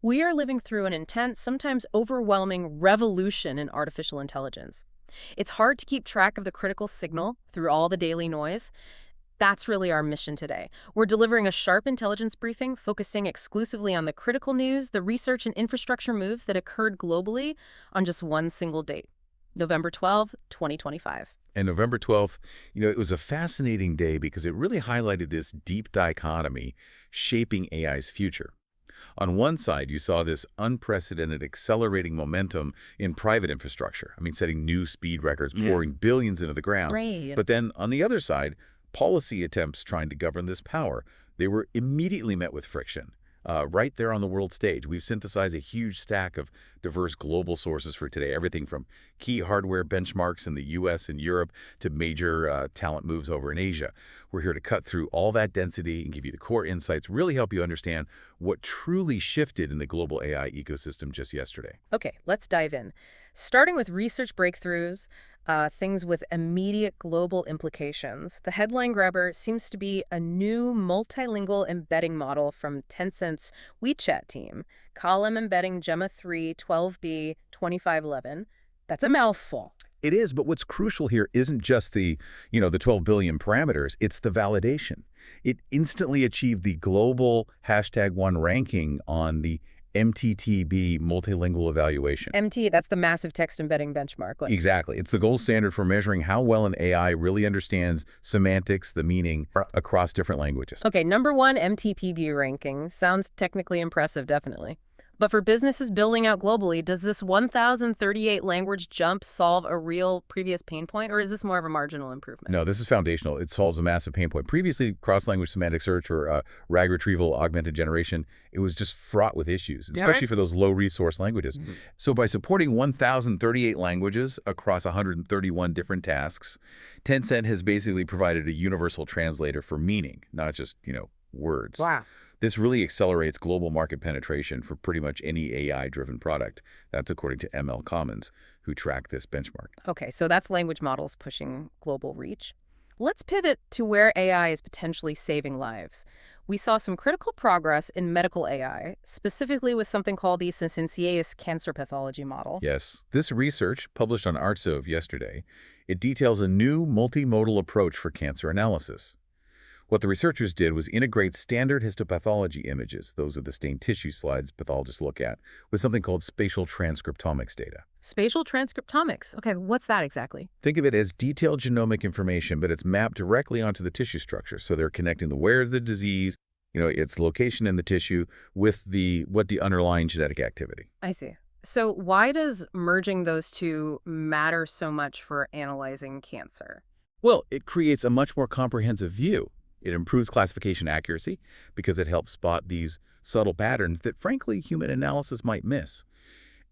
We are living through an intense, sometimes overwhelming revolution in artificial intelligence. It's hard to keep track of the critical signal through all the daily noise. That's really our mission today. We're delivering a sharp intelligence briefing focusing exclusively on the critical news, the research and infrastructure moves that occurred globally on just one single date, November 12, 2025. And November 12th, it was a fascinating day because it really highlighted this deep dichotomy shaping AI's future. On one side, you saw this unprecedented accelerating momentum in private infrastructure. Setting new speed records, pouring billions into the ground. Right. But then on the other side, policy attempts trying to govern this power, they were immediately met with friction. Right there on the world stage, we've synthesized a huge stack of diverse global sources for today, everything from key hardware benchmarks in the US and Europe to major talent moves over in Asia. We're here to cut through all that density and give you the core insights, really help you understand what truly shifted in the global AI ecosystem just yesterday. Okay, let's dive in. Starting with research breakthroughs, things with immediate global implications. The headline grabber seems to be a new multilingual embedding model from Tencent's WeChat team. Column embedding Gemma 3 12B 2511. That's a mouthful. It is, but what's crucial here isn't just the 12 billion parameters, it's the validation. It instantly achieved the global #1 ranking on the MTTB multilingual evaluation. MT, that's the massive text embedding benchmark. Exactly. It's the gold standard for measuring how well an AI really understands semantics, the meaning, across different languages. Okay, number one MTPB ranking. Sounds technically impressive, definitely. But for businesses building out globally, does this 1,038 language jump solve a real previous pain point, or is this more of a marginal improvement? No, this is foundational. It solves a massive pain point. Previously, cross-language semantic search or RAG retrieval, augmented generation, it was just fraught with issues, especially for those low-resource languages. So by supporting 1,038 languages across 131 different tasks, Tencent has basically provided a universal translator for meaning, not just, words. Wow. This really accelerates global market penetration for pretty much any AI-driven product. That's according to ML Commons, who track this benchmark. Okay, so that's language models pushing global reach. Let's pivot to where AI is potentially saving lives. We saw some critical progress in medical AI, specifically with something called the Syncytius cancer pathology model. Yes, this research, published on ArtSov yesterday, it details a new multimodal approach for cancer analysis. What the researchers did was integrate standard histopathology images, those are the stained tissue slides pathologists look at, with something called spatial transcriptomics data. Spatial transcriptomics. Okay, what's that exactly? Think of it as detailed genomic information, but it's mapped directly onto the tissue structure. So they're connecting the where of the disease, its location in the tissue, with what the underlying genetic activity. I see. So why does merging those two matter so much for analyzing cancer? Well, it creates a much more comprehensive view. It improves classification accuracy because it helps spot these subtle patterns that, frankly, human analysis might miss.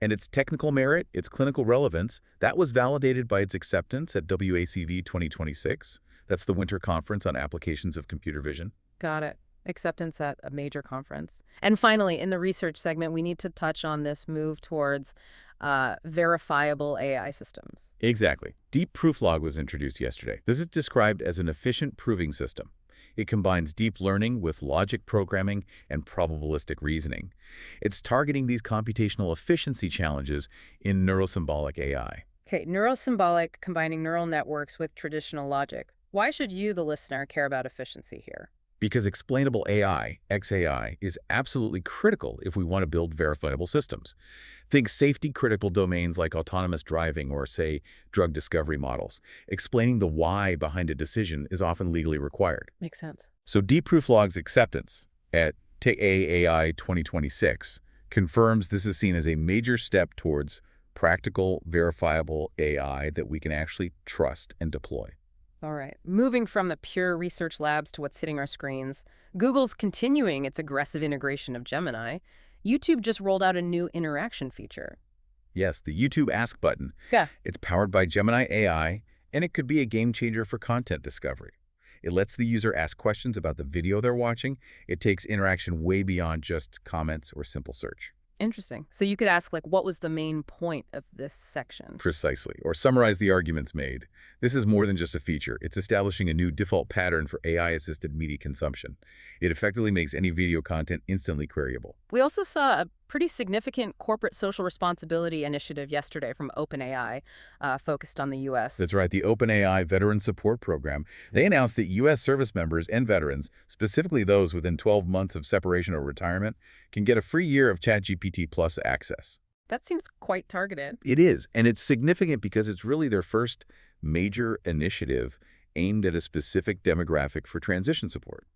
And its technical merit, its clinical relevance, that was validated by its acceptance at WACV 2026. That's the Winter Conference on Applications of Computer Vision. Got it. Acceptance at a major conference. And finally, in the research segment, we need to touch on this move towards verifiable AI systems. Exactly. Deep Proof Log was introduced yesterday. This is described as an efficient proving system. It combines deep learning with logic programming and probabilistic reasoning. It's targeting these computational efficiency challenges in neurosymbolic AI. Okay, neurosymbolic, combining neural networks with traditional logic. Why should you, the listener, care about efficiency here? Because explainable AI, XAI, is absolutely critical if we want to build verifiable systems. Think safety-critical domains like autonomous driving or, say, drug discovery models. Explaining the why behind a decision is often legally required. Makes sense. So Deep Proof Log's acceptance at TAAI 2026 confirms this is seen as a major step towards practical, verifiable AI that we can actually trust and deploy. All right. Moving from the pure research labs to what's hitting our screens, Google's continuing its aggressive integration of Gemini. YouTube just rolled out a new interaction feature. Yes, the YouTube Ask button. Yeah. It's powered by Gemini AI, and it could be a game changer for content discovery. It lets the user ask questions about the video they're watching. It takes interaction way beyond just comments or simple search. Interesting. So you could ask, like, what was the main point of this section? Precisely. Or summarize the arguments made. This is more than just a feature. It's establishing a new default pattern for AI-assisted media consumption. It effectively makes any video content instantly queryable. We also saw a pretty significant corporate social responsibility initiative yesterday from OpenAI, focused on the U.S. That's right, the OpenAI Veteran Support Program. They announced that U.S. service members and veterans, specifically those within 12 months of separation or retirement, can get a free year of ChatGPT Plus access. That seems quite targeted. It is, and it's significant because it's really their first major initiative aimed at a specific demographic for transition support.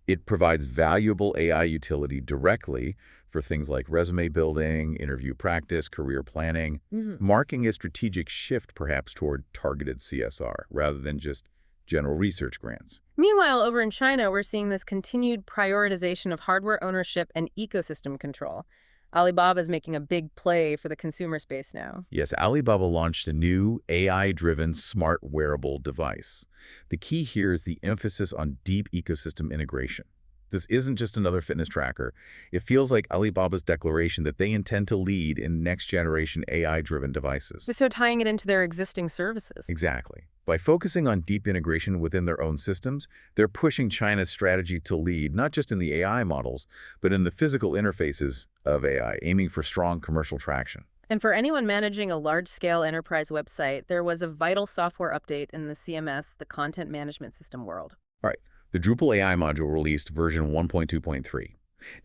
It provides valuable AI utility directly for things like resume building, interview practice, career planning, marking a strategic shift perhaps toward targeted CSR rather than just general research grants. Meanwhile, over in China, we're seeing this continued prioritization of hardware ownership and ecosystem control. Alibaba is making a big play for the consumer space now. Yes, Alibaba launched a new AI-driven smart wearable device. The key here is the emphasis on deep ecosystem integration. This isn't just another fitness tracker. It feels like Alibaba's declaration that they intend to lead in next-generation AI-driven devices. So tying it into their existing services. Exactly. By focusing on deep integration within their own systems, they're pushing China's strategy to lead not just in the AI models, but in the physical interfaces of AI, aiming for strong commercial traction. And for anyone managing a large-scale enterprise website, there was a vital software update in the CMS, the content management system world. All right. The Drupal AI module released version 1.2.3.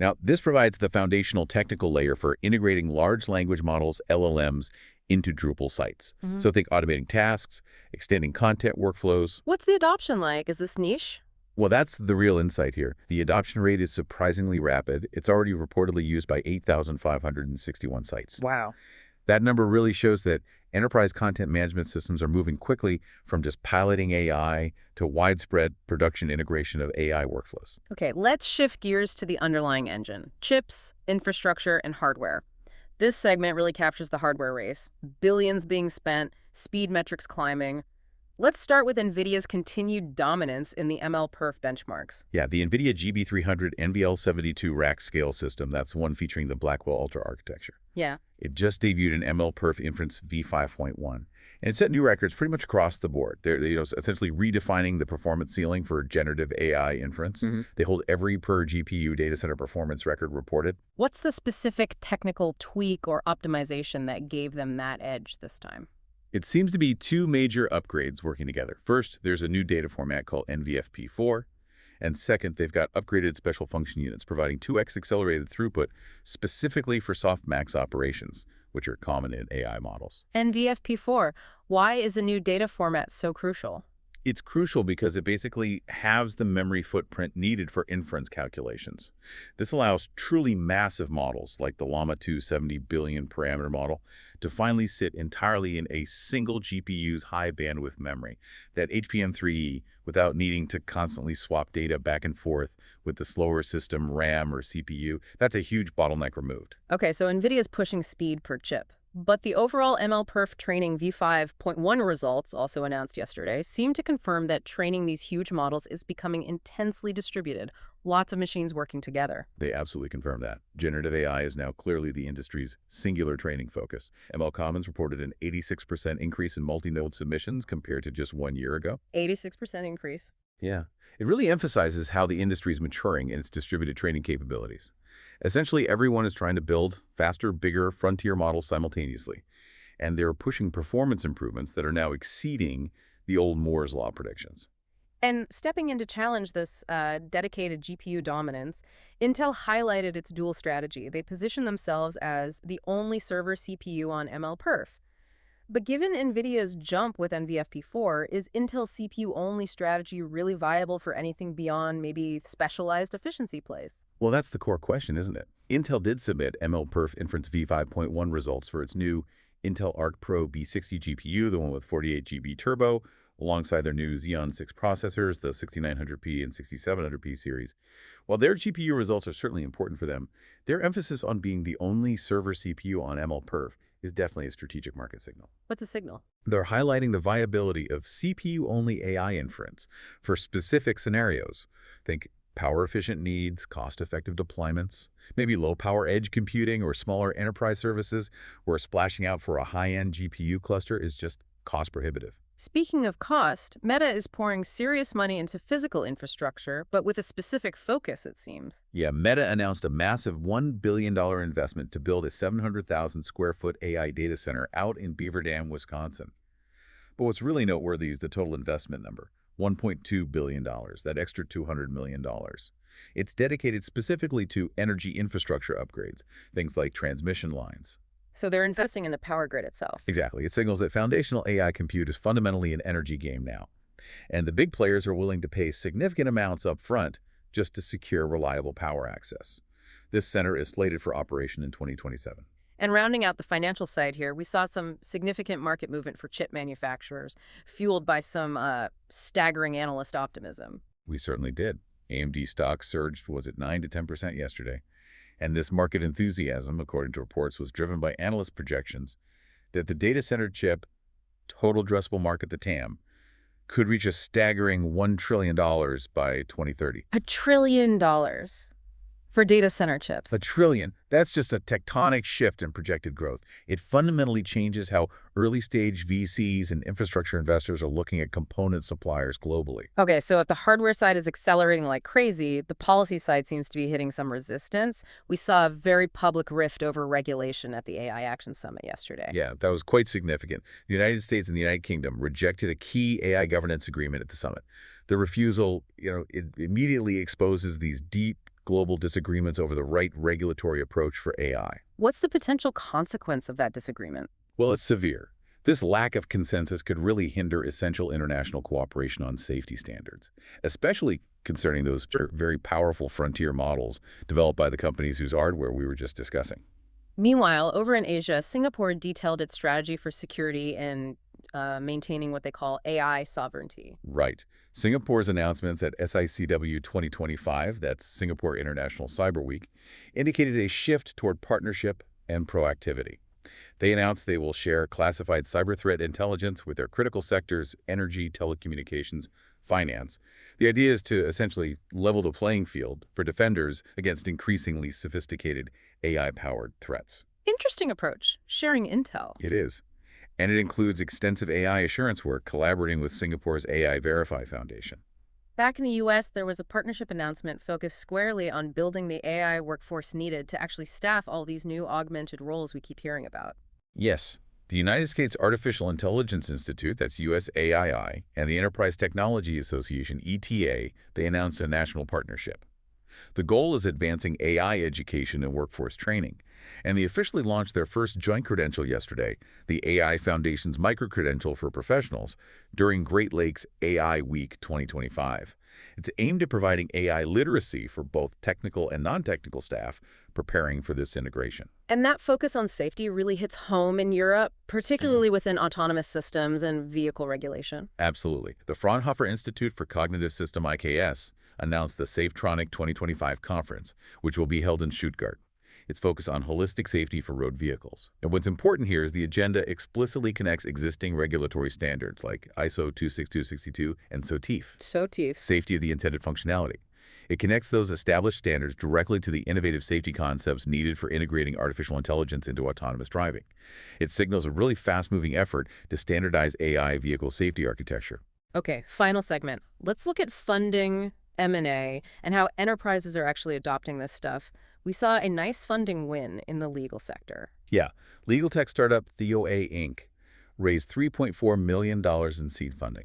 Now, this provides the foundational technical layer for integrating large language models, LLMs, into Drupal sites. So think automating tasks, extending content workflows. What's the adoption like? Is this niche? Well, that's the real insight here. The adoption rate is surprisingly rapid. It's already reportedly used by 8,561 sites. Wow. That number really shows that enterprise content management systems are moving quickly from just piloting AI to widespread production integration of AI workflows. Okay, let's shift gears to the underlying engine. Chips, infrastructure, and hardware. This segment really captures the hardware race. Billions being spent, speed metrics climbing. Let's start with NVIDIA's continued dominance in the MLPerf benchmarks. Yeah, the NVIDIA GB300 NVL72 rack scale system, that's the one featuring the Blackwell Ultra architecture. Yeah. It just debuted an MLPerf Inference v5.1, and it set new records pretty much across the board. They're essentially redefining the performance ceiling for generative AI inference. They hold every per GPU data center performance record reported. What's the specific technical tweak or optimization that gave them that edge this time? It seems to be two major upgrades working together. First, there's a new data format called NVFP4. And second, they've got upgraded special function units providing 2x accelerated throughput specifically for softmax operations, which are common in AI models. NVFP4, why is a new data format so crucial? It's crucial because it basically halves the memory footprint needed for inference calculations. This allows truly massive models like the Llama 2 70 billion parameter model to finally sit entirely in a single GPU's high bandwidth memory, that HBM3E, without needing to constantly swap data back and forth with the slower system RAM or CPU. That's a huge bottleneck removed. Okay, so NVIDIA's pushing speed per chip. But the overall MLPerf Training v5.1 results, also announced yesterday, seem to confirm that training these huge models is becoming intensely distributed, lots of machines working together. They absolutely confirm that. Generative AI is now clearly the industry's singular training focus. ML Commons reported an 86% increase in multi-node submissions compared to just 1 year ago. 86% increase. Yeah. It really emphasizes how the industry is maturing in its distributed training capabilities. Essentially, everyone is trying to build faster, bigger, frontier models simultaneously, and they're pushing performance improvements that are now exceeding the old Moore's Law predictions. And stepping in to challenge this dedicated GPU dominance, Intel highlighted its dual strategy. They positioned themselves as the only server CPU on MLPerf. But given NVIDIA's jump with NVFP4, is Intel's CPU-only strategy really viable for anything beyond maybe specialized efficiency plays? Well, that's the core question, isn't it? Intel did submit MLPerf Inference v5.1 results for its new Intel Arc Pro B60 GPU, the one with 48 GB turbo, alongside their new Xeon 6 processors, the 6900P and 6700P series. While their GPU results are certainly important for them, their emphasis on being the only server CPU on MLPerf is definitely a strategic market signal. What's a signal? They're highlighting the viability of CPU-only AI inference for specific scenarios. Think power-efficient needs, cost-effective deployments, maybe low-power edge computing or smaller enterprise services where splashing out for a high-end GPU cluster is just cost-prohibitive. Speaking of cost, Meta is pouring serious money into physical infrastructure, but with a specific focus, it seems. Yeah, Meta announced a massive $1 billion investment to build a 700,000 square foot AI data center out in Beaver Dam, Wisconsin. But what's really noteworthy is the total investment number, $1.2 billion, that extra $200 million. It's dedicated specifically to energy infrastructure upgrades, things like transmission lines. So they're investing in the power grid itself. Exactly. It signals that foundational AI compute is fundamentally an energy game now. And the big players are willing to pay significant amounts up front just to secure reliable power access. This center is slated for operation in 2027. And rounding out the financial side here, we saw some significant market movement for chip manufacturers, fueled by some staggering analyst optimism. We certainly did. AMD stock surged, was it 9 to 10% yesterday? And this market enthusiasm, according to reports, was driven by analyst projections that the data center chip, total addressable market, the TAM, could reach a staggering $1 trillion by 2030. $1 trillion for data center chips. $1 trillion. That's just a tectonic shift in projected growth. It fundamentally changes how early-stage VCs and infrastructure investors are looking at component suppliers globally. Okay, so if the hardware side is accelerating like crazy, the policy side seems to be hitting some resistance. We saw a very public rift over regulation at the AI Action Summit yesterday. Yeah, that was quite significant. The United States and the United Kingdom rejected a key AI governance agreement at the summit. The refusal, it immediately exposes these deep global disagreements over the right regulatory approach for AI. What's the potential consequence of that disagreement? Well, it's severe. This lack of consensus could really hinder essential international cooperation on safety standards, especially concerning those very powerful frontier models developed by the companies whose hardware we were just discussing. Meanwhile, over in Asia, Singapore detailed its strategy for security and maintaining what they call AI sovereignty. Right. Singapore's announcements at SICW 2025, that's Singapore International Cyber Week, indicated a shift toward partnership and proactivity. They announced they will share classified cyber threat intelligence with their critical sectors, energy, telecommunications, finance. The idea is to essentially level the playing field for defenders against increasingly sophisticated AI-powered threats. Interesting approach, sharing intel. It is. And it includes extensive AI assurance work collaborating with Singapore's AI Verify Foundation. Back in the U.S., there was a partnership announcement focused squarely on building the AI workforce needed to actually staff all these new augmented roles we keep hearing about. Yes. The United States Artificial Intelligence Institute, that's USAII, and the Enterprise Technology Association, ETA, they announced a national partnership. The goal is advancing AI education and workforce training, and they officially launched their first joint credential yesterday, the AI Foundation's micro-credential for professionals, during Great Lakes AI Week 2025. It's aimed at providing AI literacy for both technical and non-technical staff preparing for this integration. And that focus on safety really hits home in Europe, particularly within autonomous systems and vehicle regulation. Absolutely. The Fraunhofer Institute for Cognitive System IKS announced the SafeTronic 2025 conference, which will be held in Stuttgart. It's focused on holistic safety for road vehicles. And what's important here is the agenda explicitly connects existing regulatory standards like ISO 26262 and SOTIF, Safety of the Intended Functionality. It connects those established standards directly to the innovative safety concepts needed for integrating artificial intelligence into autonomous driving. It signals a really fast-moving effort to standardize AI vehicle safety architecture. Okay, final segment. Let's look at funding, M&A, and how enterprises are actually adopting this stuff. We saw a nice funding win in the legal sector. Yeah, legal tech startup TheoA Inc. raised $3.4 million in seed funding.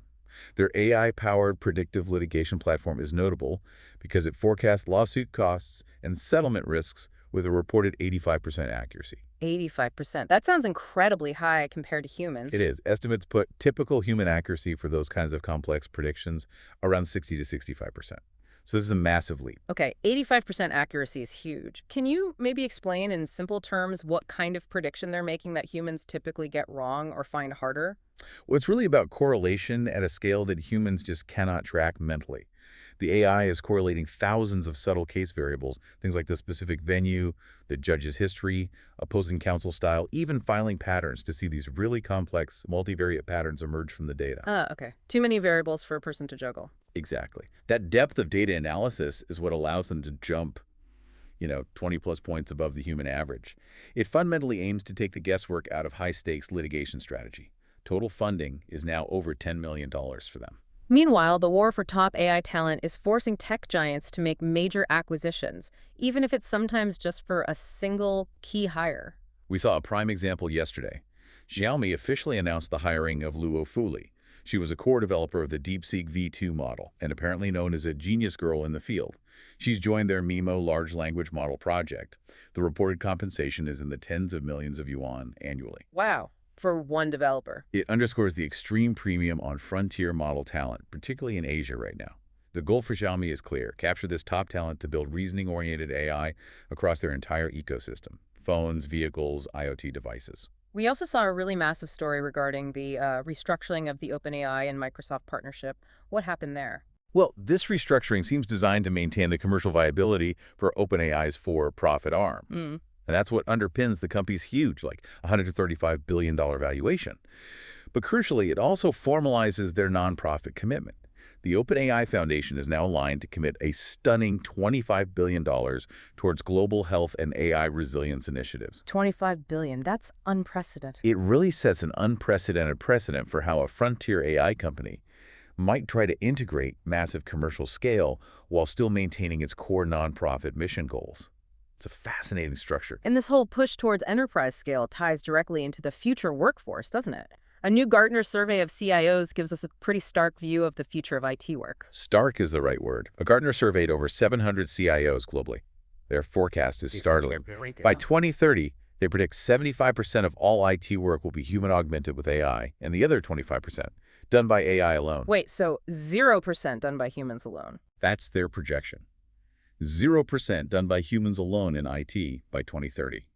Their AI-powered predictive litigation platform is notable because it forecasts lawsuit costs and settlement risks with a reported 85% accuracy. 85%. That sounds incredibly high compared to humans. It is. Estimates put typical human accuracy for those kinds of complex predictions around 60 to 65%. So this is a massive leap. Okay, 85% accuracy is huge. Can you maybe explain in simple terms what kind of prediction they're making that humans typically get wrong or find harder? Well, it's really about correlation at a scale that humans just cannot track mentally. The AI is correlating thousands of subtle case variables, things like the specific venue, the judge's history, opposing counsel style, even filing patterns to see these really complex multivariate patterns emerge from the data. Okay. Too many variables for a person to juggle. Exactly. That depth of data analysis is what allows them to jump 20-plus points above the human average. It fundamentally aims to take the guesswork out of high-stakes litigation strategy. Total funding is now over $10 million for them. Meanwhile, the war for top AI talent is forcing tech giants to make major acquisitions, even if it's sometimes just for a single key hire. We saw a prime example yesterday. Xiaomi officially announced the hiring of Luo Fuli. She was a core developer of the DeepSeek V2 model and apparently known as a genius girl in the field. She's joined their MIMO large language model project. The reported compensation is in the tens of millions of yuan annually. Wow, for one developer. It underscores the extreme premium on frontier model talent, particularly in Asia right now. The goal for Xiaomi is clear: capture this top talent to build reasoning-oriented AI across their entire ecosystem: phones, vehicles, IoT devices. We also saw a really massive story regarding the restructuring of the OpenAI and Microsoft partnership. What happened there? Well, this restructuring seems designed to maintain the commercial viability for OpenAI's for-profit arm. Mm. And that's what underpins the company's huge, like $135 billion valuation. But crucially, it also formalizes their nonprofit commitment. The OpenAI Foundation is now aligned to commit a stunning $25 billion towards global health and AI resilience initiatives. $25 billion, that's unprecedented. It really sets an unprecedented precedent for how a frontier AI company might try to integrate massive commercial scale while still maintaining its core nonprofit mission goals. It's a fascinating structure. And this whole push towards enterprise scale ties directly into the future workforce, doesn't it? A new Gartner survey of CIOs gives us a pretty stark view of the future of IT work. Stark is the right word. A Gartner surveyed over 700 CIOs globally. Their forecast is startling. By 2030, they predict 75% of all IT work will be human-augmented with AI, and the other 25% done by AI alone. Wait, so 0% done by humans alone? That's their projection. 0% done by humans alone in IT by 2030.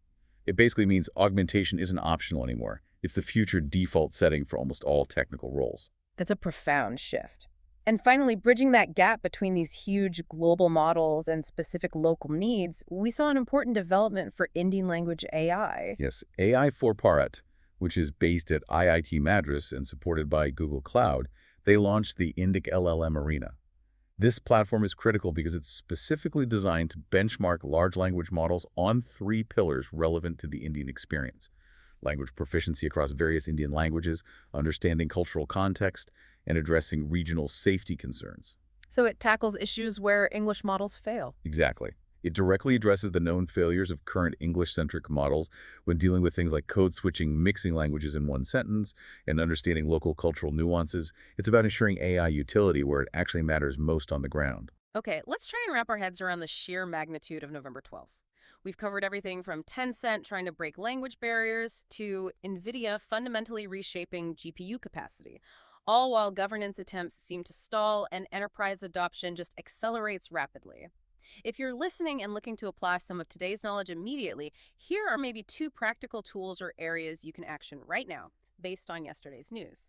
It basically means augmentation isn't optional anymore. It's the future default setting for almost all technical roles. That's a profound shift. And finally, bridging that gap between these huge global models and specific local needs, we saw an important development for Indian language AI. Yes, AI for Bharat, which is based at IIT Madras and supported by Google Cloud, they launched the Indic LLM Arena. This platform is critical because it's specifically designed to benchmark large language models on 3 pillars relevant to the Indian experience: language proficiency across various Indian languages, understanding cultural context, and addressing regional safety concerns. So it tackles issues where English models fail. Exactly. It directly addresses the known failures of current English-centric models when dealing with things like code switching, mixing languages in one sentence, and understanding local cultural nuances. It's about ensuring AI utility where it actually matters most on the ground. Okay, let's try and wrap our heads around the sheer magnitude of November 12th. We've covered everything from Tencent trying to break language barriers to NVIDIA fundamentally reshaping GPU capacity, all while governance attempts seem to stall and enterprise adoption just accelerates rapidly. If you're listening and looking to apply some of today's knowledge immediately, here are maybe 2 practical tools or areas you can action right now based on yesterday's news.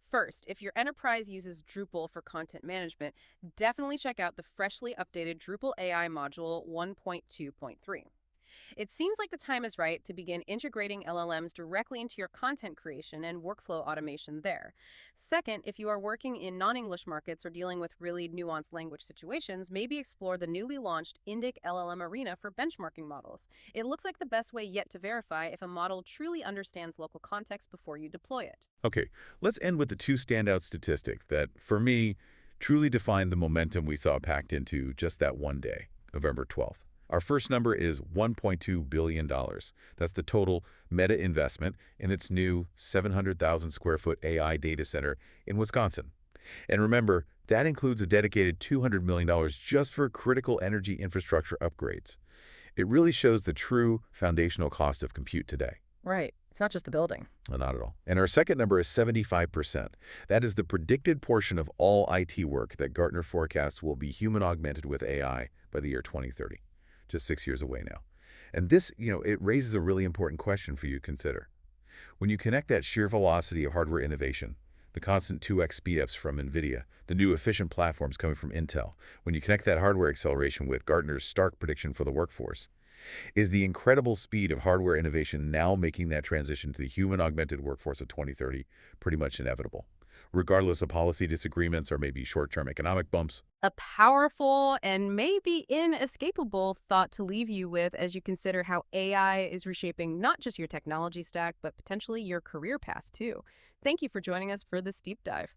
First, if your enterprise uses Drupal for content management, definitely check out the freshly updated Drupal AI module 1.2.3. It seems like the time is right to begin integrating LLMs directly into your content creation and workflow automation there. Second, if you are working in non-English markets or dealing with really nuanced language situations, maybe explore the newly launched Indic LLM Arena for benchmarking models. It looks like the best way yet to verify if a model truly understands local context before you deploy it. Okay, let's end with the 2 standout statistics that, for me, truly define the momentum we saw packed into just that one day, November 12th. Our first number is $1.2 billion. That's the total Meta investment in its new 700,000 square foot AI data center in Wisconsin. And remember, that includes a dedicated $200 million just for critical energy infrastructure upgrades. It really shows the true foundational cost of compute today. Right. It's not just the building. Not at all. And our second number is 75%. That is the predicted portion of all IT work that Gartner forecasts will be human-augmented with AI by the year 2030. Just 6 years away now. And this, it raises a really important question for you to consider. When you connect that sheer velocity of hardware innovation, the constant 2x speedups from NVIDIA, the new efficient platforms coming from Intel, when you connect that hardware acceleration with Gartner's stark prediction for the workforce, is the incredible speed of hardware innovation now making that transition to the human-augmented workforce of 2030 pretty much inevitable? regardless of policy disagreements or maybe short-term economic bumps. A powerful and maybe inescapable thought to leave you with as you consider how AI is reshaping not just your technology stack, but potentially your career path, too. Thank you for joining us for this deep dive.